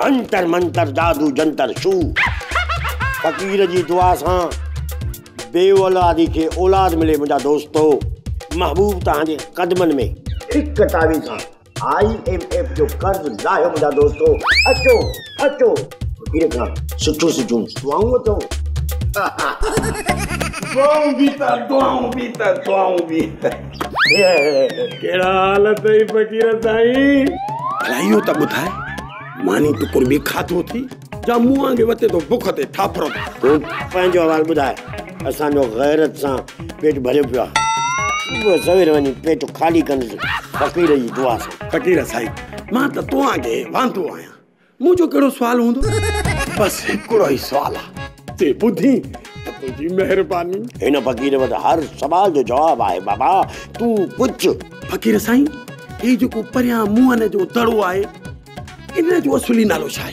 अंतर मंतर जादू जंतर शू फकीर जी दुआ सां बेऔलादी के औलाद मिले मुंहिंजा दोस्तो। महबूब तव्हांजे कदमनि में हिक तावी सां IMF जो कर्ज लाहियो मुंहिंजा दोस्तो। अचो अचो फकीर खां सुठो सुठो दुआऊं वठो। दुआऊं भी त केड़ा हाल अथई फकीर साईं? भलाइयो त ॿुधाए, मानी टुकुर बि खाधो थी जा मुंहं वांगे वते तो बुख ते थापरो। तूं पंहिंजो हवालु ॿुधाए। असांजो गैरत सां पेट भरियो पियो आहे। सुबुह सवेर वञी पेट खाली कंदुसि फकीर जी दुआ सां। फकीर साईं, मां त तव्हां खे वांदो आहियां। मुंहिंजो कहिड़ो सुवाल हूंदो? बसि हिकिड़ो ई सुवाल आहे, ते ॿुधी त तुंहिंजी महिरबानी। हिन फकीर वटि हर सवाल जो जवाब आहे बाबा, तूं पुछ। फकीर साईं, ही जेको परियां मुंहं जो दड़ो आहे, इन जो असली नालो छा आहे?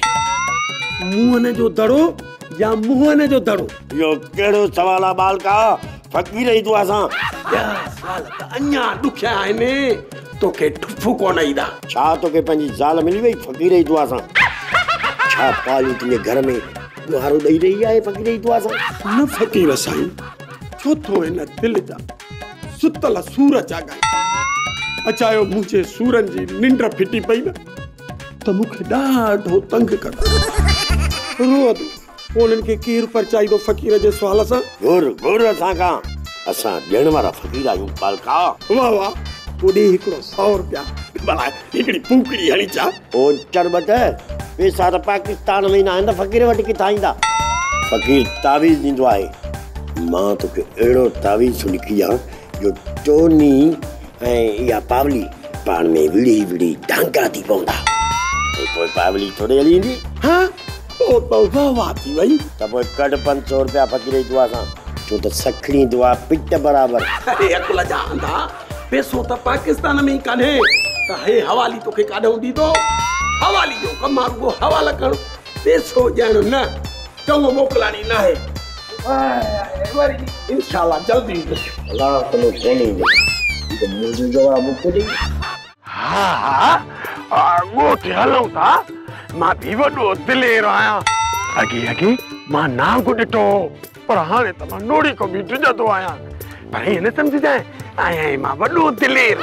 मुंहं जो दड़ो या मुंहं जो दड़ो? इहो कहिड़ो सवाल आहे बालका? फकीर जी दुआ सां। या सवाल त अञा ॾुखिया आहिनि, तोखे ठुफू कोन ईंदा। छा तोखे पंहिंजी ज़ाल मिली वई फकीर जी दुआ सां? छा पालियूं तुंहिंजे घर में ॿुहारो ॾेई रही आहे फकीर जी दुआ सां? न फकीर साईं, छो थो हिन दिलि जा सुतल सूर जाॻाए। अचायो मुंहिंजे सूरनि जी निंड फिटी पई न त मूंखे ॾाढो तंग कंदा। रोअ उन्हनि खे केरु परचाईंदो फकीर जे सुवाल सां? घुर असां खां। असां ॾियण वारा फकीर आहियूं बालका। वाह वाह, तोॾे हिकिड़ो 100 रुपया भला हिकिड़ी पूकड़ी हणी चा। ओ चरबत, पैसा त पाकिस्तान में न आहिनि, फकीर वटि किथां ईंदा? फकीर तावीज़ ॾींदो आहे। मां तोखे अहिड़ो तावीज़ लिखी आहे जो चोनी ऐं इहा पावली पाण में विड़ी विड़ी ढांका थी पवंदा। पोइ पावली थोड़ी हली ईंदी। हाँ, ओ तो वाह थी वई। त पोइ कढ 500 रुपया फकीर जी दुआ सां, छो त सखणी दुआ पिट बराबर। अरे अकुल जा अंधा, पैसो त पाकिस्तान में ही कान्हे, त हे हवाली तोखे काॾों ॾींदो? हवाली जो कमु आहे रुॻो हवाला करणु, पैसो ॾियणु न। चङो मोकिलाणी न आहे। वरी इंशाल्लाह जल्दी ईंदुसि। अलाह तुंहिंजो कोन ईंदो त मुंहिंजो जवाबु मूंखे ॾेई। हाँ, ॻोठु हलूं था। मां बि वॾो दिलेर आहियां। अॻे मां नांग ॾिठो, पर हाणे त मां नोड़ी को बि डिॼंदो आहियां। पर हीअं न सम्झजांइ, आहियां मां वॾो दिलेर।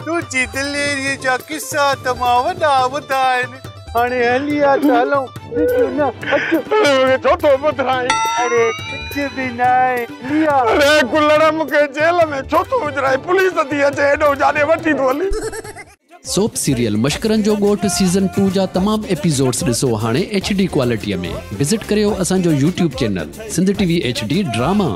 तुंहिंजी दिलेरीअ जा किस्सा त मां वॾा ॿुधा आहिनि। हाणे हली आ त हलूं। छो थो ॿुधाई? अरे कुझु बि न आहे। अरे गुलड़, मूंखे जेल में छो थो विझराए? पुलिस थी अचे, हेॾो जाॾे वठी थो हली। सोप सीरियल मश्करनि जो ॻोठु सीज़न 2 जा तमाम एपिसोड्स ॾिसो हाणे HD क्वालिटीअ में। विज़िट करियो असांजो YouTube channel Sindh TV HD drama.